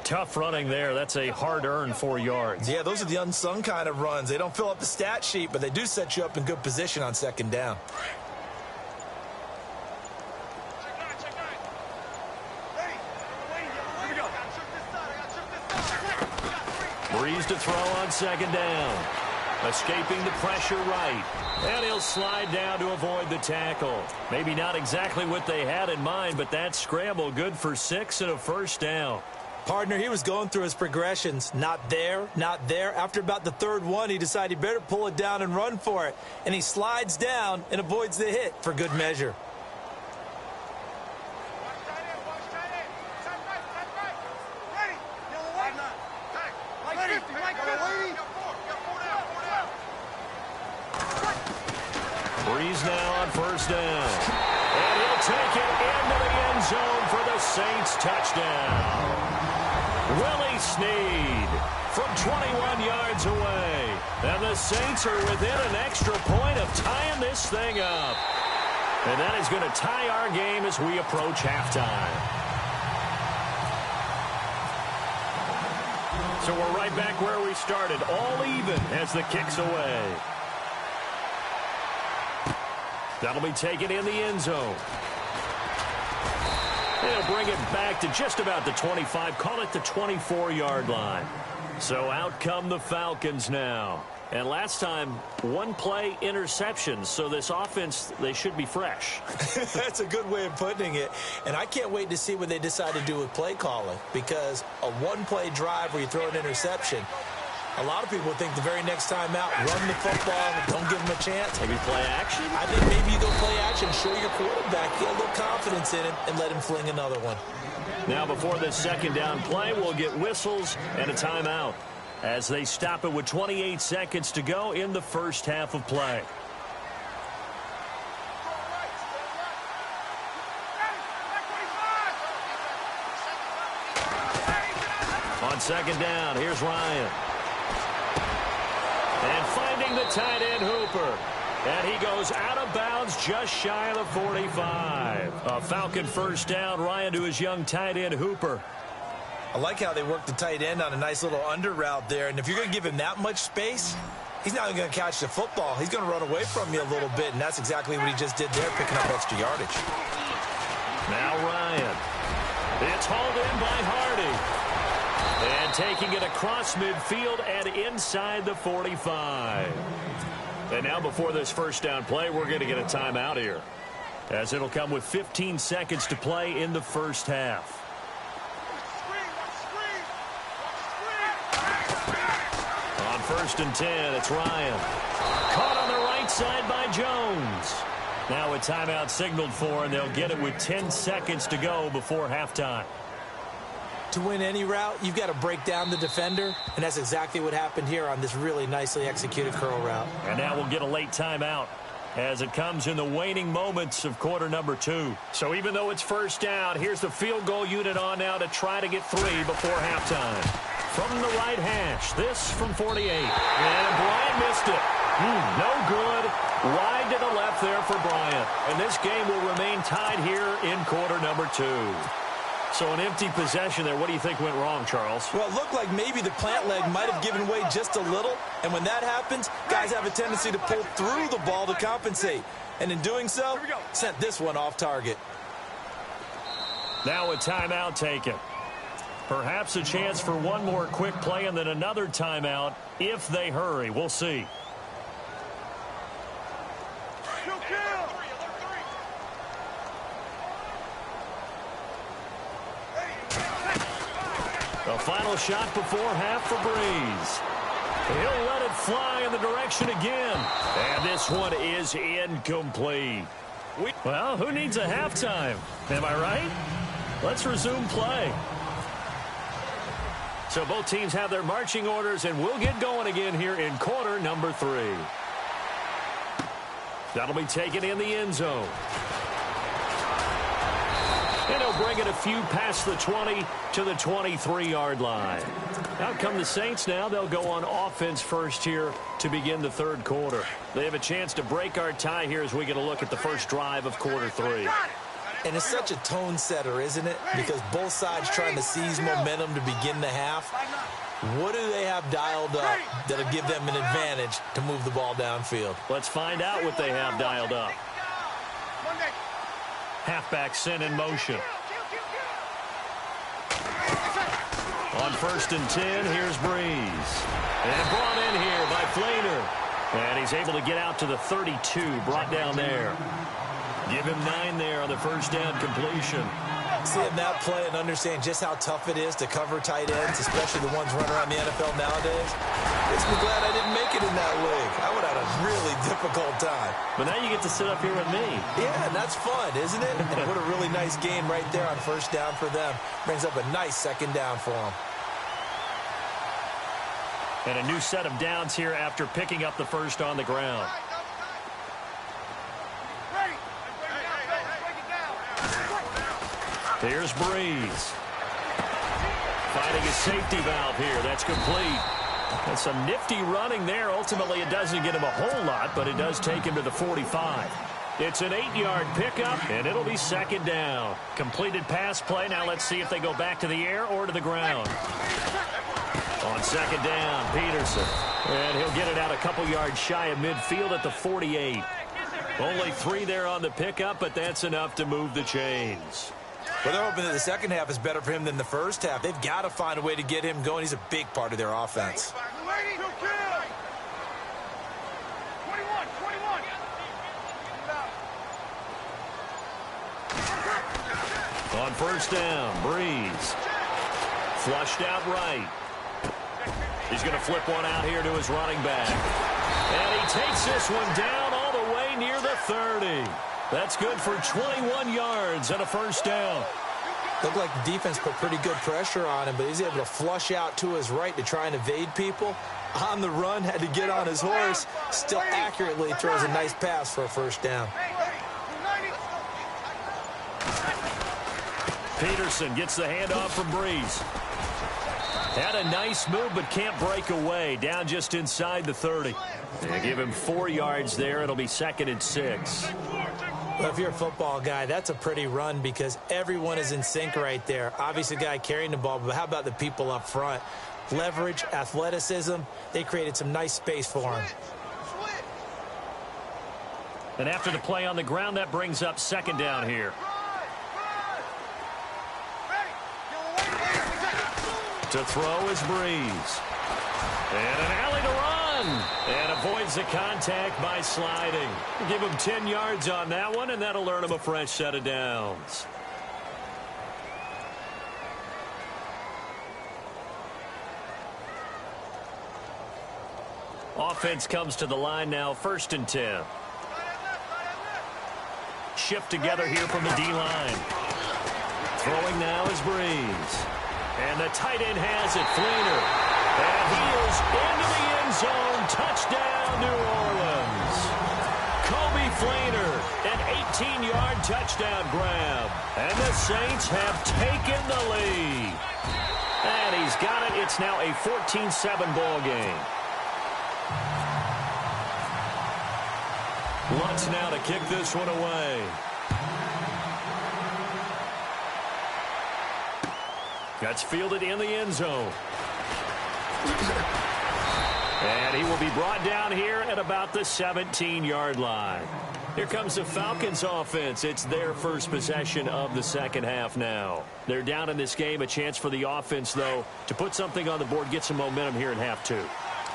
Tough running there. That's a hard-earned 4 yards. Yeah, those are the unsung kind of runs. They don't fill up the stat sheet, but they do set you up in good position on second down. Breeze to throw on second down. Escaping the pressure right. And he'll slide down to avoid the tackle. Maybe not exactly what they had in mind, but that scramble good for 6 and a first down. Partner, he was going through his progressions. Not there, not there. After about the third one, he decided he better pull it down and run for it. And he slides down and avoids the hit for good measure. Breeze now on first down. And he'll take it into the end zone for the Saints touchdown. Willie Snead from 21 yards away. And the Saints are within an extra point of tying this thing up. And that is going to tie our game as we approach halftime. So we're right back where we started, all even as the kick's away. That'll be taken in the end zone. They'll bring it back to just about the 25, call it the 24-yard line. So out come the Falcons now. And last time, one play interception. So this offense, they should be fresh. That's a good way of putting it. And I can't wait to see what they decide to do with play calling. Because a one-play drive where you throw an interception, a lot of people think the very next time out, run the football, don't give them a chance. Maybe play action? I think maybe you go play action, show your quarterback, get a little confidence in him, and let him fling another one. Now before this second down play, we'll get whistles and a timeout as they stop it with 28 seconds to go in the first half of play. On second down, here's Ryan. And finding the tight end, Hooper. And he goes out of bounds just shy of the 45. A Falcon first down. Ryan to his young tight end, Hooper. I like how they work the tight end on a nice little under route there. And if you're going to give him that much space, he's not going to catch the football. He's going to run away from you a little bit. And that's exactly what he just did there, picking up extra yardage. Now Ryan. It's hauled in by Hardy. And taking it across midfield and inside the 45. And now before this first down play, we're going to get a timeout here, as it'll come with 15 seconds to play in the first half. On first and 10, it's Ryan. Caught on the right side by Jones. Now a timeout signaled for, and they'll get it with 10 seconds to go before halftime. To win any route, you've got to break down the defender, and that's exactly what happened here on this really nicely executed curl route. And now we'll get a late timeout as it comes in the waning moments of quarter number 2. So even though it's first down, here's the field goal unit on now to try to get 3 before halftime. From the right hash, this from 48. And Bryant missed it. No good. Wide to the left there for Bryant. And this game will remain tied here in quarter number 2. So an empty possession there. What do you think went wrong, Charles? Well, it looked like maybe the plant leg might have given way just a little. And when that happens, guys have a tendency to pull through the ball to compensate. And in doing so, sent this one off target. Now a timeout taken. Perhaps a chance for one more quick play and then another timeout if they hurry. We'll see. The final shot before half for Breeze. He'll let it fly in the direction again. And this one is incomplete. Well, who needs a halftime? Am I right? Let's resume play. So both teams have their marching orders, and we'll get going again here in quarter number 3. That'll be taken in the end zone. And he'll bring it a few past the 20 to the 23-yard line. Out come the Saints now. They'll go on offense first here to begin the third quarter. They have a chance to break our tie here as we get a look at the first drive of quarter 3. And it's such a tone setter, isn't it? Because both sides trying to seize momentum to begin the half. What do they have dialed up that'll give them an advantage to move the ball downfield? Let's find out what they have dialed up. Halfback sent in motion. On 1st and 10, here's Breeze. And brought in here by Flainer. And he's able to get out to the 32, brought down there. Give him 9 there on the first down completion. Seeing that play and understand just how tough it is to cover tight ends, especially the ones running around the NFL nowadays, makes me glad I didn't make it in that league. I would have had a really difficult time. But now you get to sit up here with me. Yeah, and that's fun, isn't it? And what a really nice game right there on first down for them. Brings up a nice second down for them. And a new set of downs here after picking up the first on the ground. Here's Breeze. Finding a safety valve here. That's complete. And some nifty running there. Ultimately, it doesn't get him a whole lot, but it does take him to the 45. It's an 8-yard pickup, and it'll be second down. Completed pass play. Now let's see if they go back to the air or to the ground. On second down, Peterson. And he'll get it out a couple yards shy of midfield at the 48. Only 3 there on the pickup, but that's enough to move the chains. Well, they're hoping that the second half is better for him than the first half. They've got to find a way to get him going. He's a big part of their offense. On first down, Breeze. Flushed out right. He's going to flip one out here to his running back. And he takes this one down all the way near the 30. That's good for 21 yards and a first down. Looked like the defense put pretty good pressure on him, but he's able to flush out to his right to try and evade people. On the run, had to get on his horse. Still accurately throws a nice pass for a first down. Peterson gets the handoff from Breeze. Had a nice move, but can't break away. Down just inside the 30. They give him 4 yards there. It'll be 2nd and 6. Well, if you're a football guy, that's a pretty run because everyone is in sync right there. Obviously, the guy carrying the ball, but how about the people up front? Leverage, athleticism, they created some nice space for him. And after the play on the ground, that brings up second down here. To throw is Breeze. And an alley to run. And avoids the contact by sliding. Give him 10 yards on that one, and that'll earn him a fresh set of downs. Offense comes to the line now, 1st and 10. Shift together here from the D-line. Throwing now is Breeze. And the tight end has it, Flainer. And he is into the end zone. Touchdown, New Orleans. Kobe Flainer, an 18-yard touchdown grab. And the Saints have taken the lead. And he's got it. It's now a 14-7 ball game. Lutz now to kick this one away. That's fielded in the end zone. And he will be brought down here at about the 17-yard line. Here comes the Falcons offense. It's their first possession of the second half now. They're down in this game. A chance for the offense, though, to put something on the board, get some momentum here in half 2.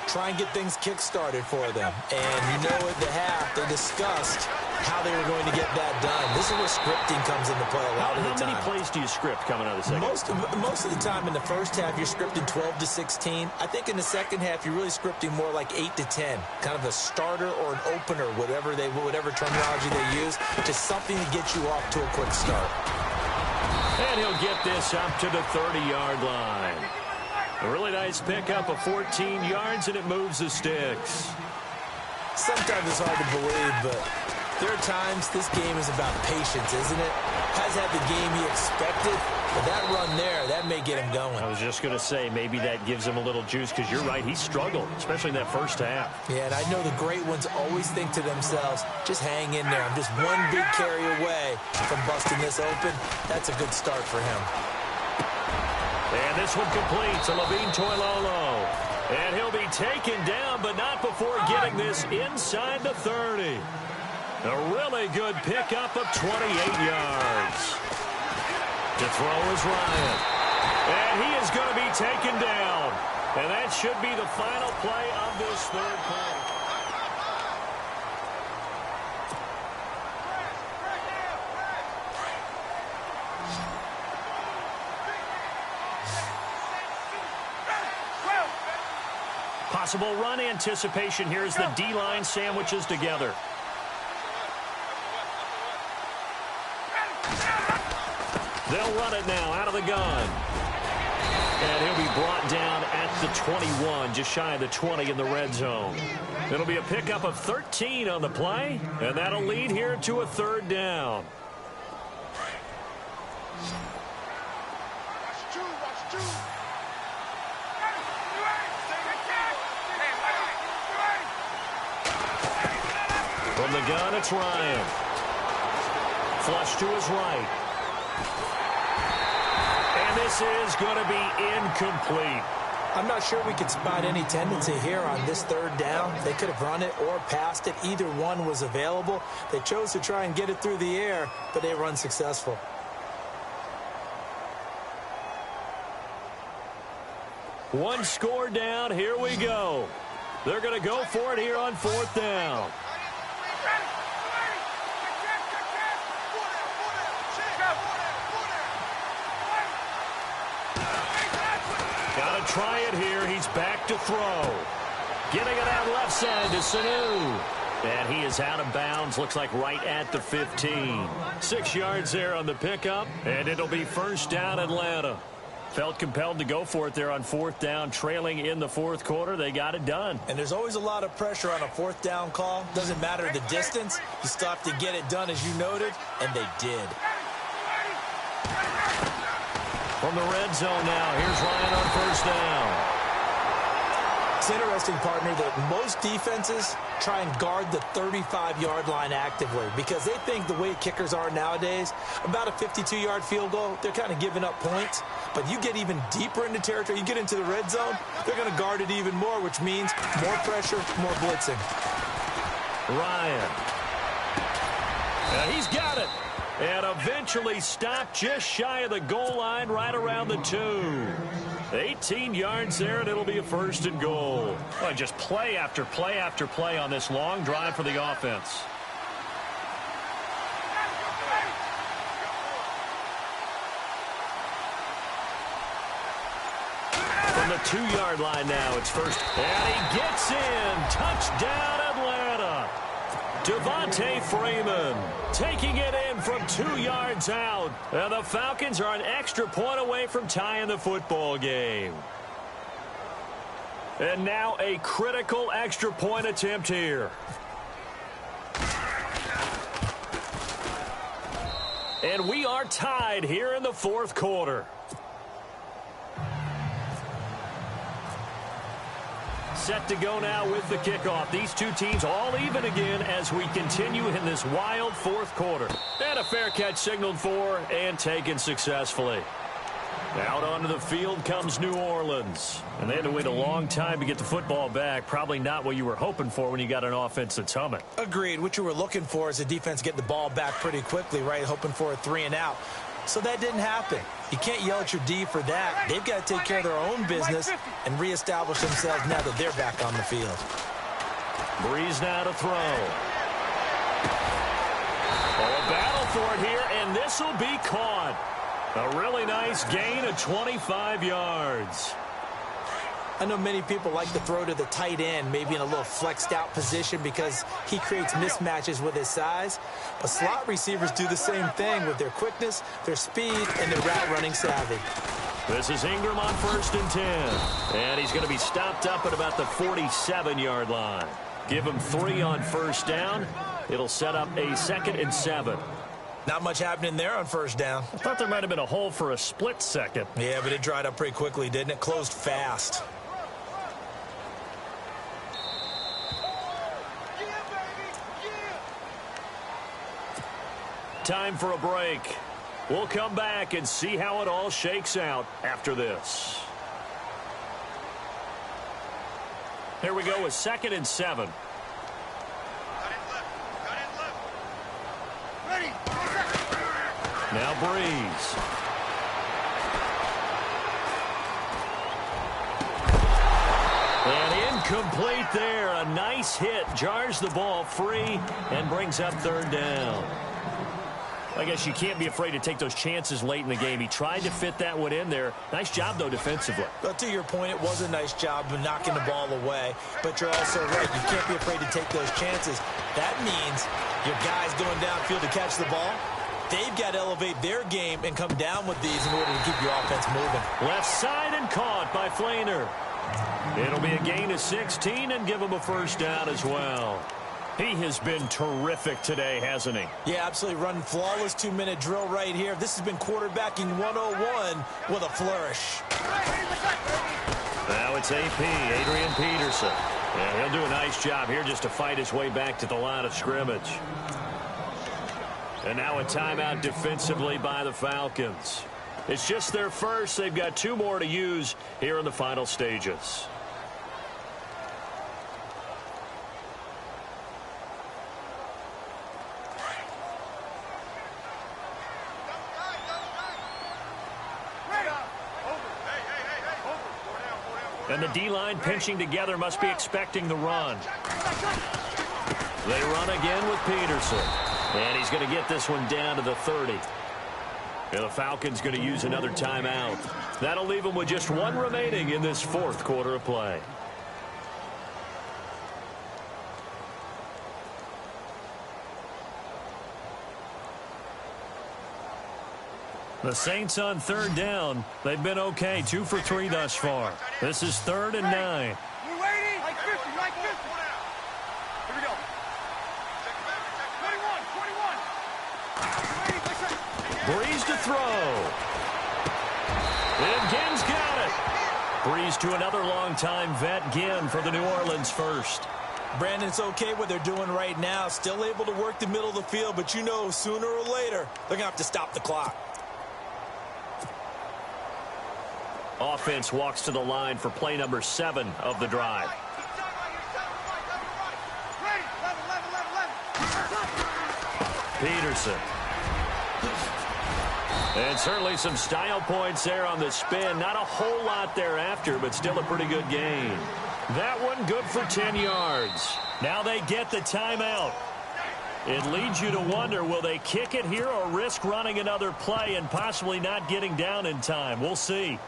Try and get things kick-started for them. And you know at the half, they discussed how they were going to get that done. This is where scripting comes into play a lot of the time. How many plays do you script coming out of the second? Most of the time in the first half, you're scripting 12 to 16. I think in the second half, you're really scripting more like 8 to 10. Kind of a starter or an opener, whatever terminology they use, just something to get you off to a quick start. And he'll get this up to the 30-yard line. A really nice pickup of 14 yards, and it moves the sticks. Sometimes it's hard to believe, but There are times this game is about patience, isn't it? Has had the game he expected, but that run there, that may get him going. I was just going to say, maybe that gives him a little juice, because you're right, he struggled, especially in that first half. Yeah, and I know the great ones always think to themselves, just hang in there. I'm just one big carry away from busting this open. That's a good start for him. And this one completes, a Levine Toilolo. And he'll be taken down, but not before getting this inside the 30. A really good pickup of 28 yards. To throw is Ryan. And he is going to be taken down. And that should be the final play of this third quarter. Possible run anticipation here as the D-line sandwiches together. They'll run it now out of the gun. And he'll be brought down at the 21, just shy of the 20 in the red zone. It'll be a pickup of 13 on the play, and that'll lead here to a third down. From the gun, it's Ryan. Flush to his right. And this is going to be incomplete. I'm not sure we could spot any tendency here on this third down. They could have run it or passed it. Either one was available. They chose to try and get it through the air, but they were unsuccessful. One score down. Here we go. They're going to go for it here on fourth down. Got to try it here. He's back to throw. Getting it out left side to Sanu. And he is out of bounds. Looks like right at the 15. 6 yards there on the pickup. And it'll be first down Atlanta. Felt compelled to go for it there on fourth down, trailing in the fourth quarter. They got it done. And there's always a lot of pressure on a fourth down call. Doesn't matter the distance. You still have to get it done, as you noted, and they did. From the red zone now, here's Ryan on first down. It's interesting, partner, that most defenses try and guard the 35-yard line actively because they think the way kickers are nowadays, about a 52-yard field goal, they're kind of giving up points. But you get even deeper into territory, you get into the red zone, they're going to guard it even more, which means more pressure, more blitzing. Ryan. He's got it. And eventually stopped just shy of the goal line, right around the 2. 18 yards there, and it'll be a first and goal. Well, just play after play after play on this long drive for the offense. From the 2-yard line now, it's first. And he gets in. Touchdown, Atlanta. Devontae Freeman taking it in from 2 yards out. And the Falcons are an extra point away from tying the football game. And now a critical extra point attempt here. And we are tied here in the fourth quarter. Set to go now with the kickoff. These two teams all even again as we continue in this wild fourth quarter. And a fair catch signaled for and taken successfully. Out onto the field comes New Orleans. And they had to wait a long time to get the football back. Probably not what you were hoping for when you got an offense that's humming. Agreed. What you were looking for is the defense get the ball back pretty quickly, right? Hoping for a 3 and out. So that didn't happen. You can't yell at your D for that. They've got to take care of their own business and reestablish themselves now that they're back on the field. Breeze now to throw. Oh, a battle for it here, and this will be caught. A really nice gain of 25 yards. I know many people like to throw to the tight end, maybe in a little flexed out position because he creates mismatches with his size. But slot receivers do the same thing with their quickness, their speed, and their route running savvy. This is Ingram on 1st and 10. And he's going to be stopped up at about the 47-yard line. Give him 3 on first down. It'll set up a 2nd and 7. Not much happening there on first down. I thought there might have been a hole for a split second. Yeah, but it dried up pretty quickly, didn't it? Closed fast. Time for a break. We'll come back and see how it all shakes out after this. Here we go with 2nd and 7. Now Breeze. And incomplete there. A nice hit. Jars the ball free and brings up 3rd down. I guess you can't be afraid to take those chances late in the game. He tried to fit that one in there. Nice job, though, defensively. But to your point, it was a nice job of knocking the ball away. But you're also right. You can't be afraid to take those chances. That means your guys going downfield to catch the ball, they've got to elevate their game and come down with these in order to keep your offense moving. Left side and caught by Flainer. It'll be a gain of 16 and give him a first down as well. He has been terrific today, hasn't he? Yeah, absolutely. Running flawless 2-minute drill right here. This has been quarterbacking 101 with a flourish. Now it's AP, Adrian Peterson. Yeah, he'll do a nice job here just to fight his way back to the line of scrimmage. And now a timeout defensively by the Falcons. It's just their first. They've got 2 more to use here in the final stages. And the D-line pinching together must be expecting the run. They run again with Peterson. And he's going to get this one down to the 30. And the Falcons going to use another timeout. That'll leave them with just 1 remaining in this 4th quarter of play. The Saints on 3rd down. They've been okay. 2 for 3 thus far. This is 3rd and 9. We're waiting. Like 50, like 50. Here we go. 21. Breeze to throw. And Ginn's got it. Breeze to another long-time vet, Ginn, for the New Orleans first. Brandon, it's okay what they're doing right now. Still able to work the middle of the field, but you know sooner or later they're going to have to stop the clock. Offense walks to the line for play number 7 of the drive. Peterson. And certainly some style points there on the spin. Not a whole lot thereafter, but still a pretty good gain. That one good for 10 yards. Now they get the timeout. It leads you to wonder, will they kick it here or risk running another play and possibly not getting down in time? We'll see.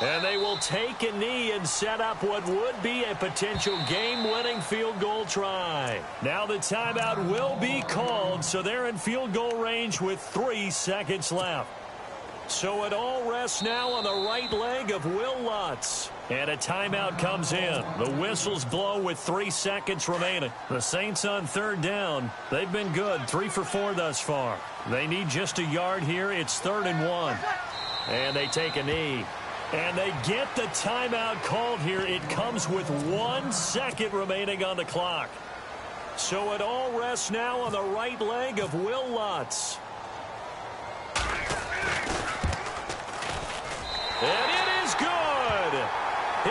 And they will take a knee and set up what would be a potential game-winning field goal try. Now the timeout will be called, so they're in field goal range with 3 seconds left. So it all rests now on the right leg of Will Lutz. And a timeout comes in. The whistles blow with 3 seconds remaining. The Saints on 3rd down. They've been good, 3 for 4 thus far. They need just a yard here. It's 3rd and 1. And they take a knee. And they get the timeout called here. It comes with 1 second remaining on the clock. So it all rests now on the right leg of Will Lutz. And it is good.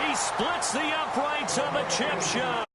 He splits the uprights on the chip shot.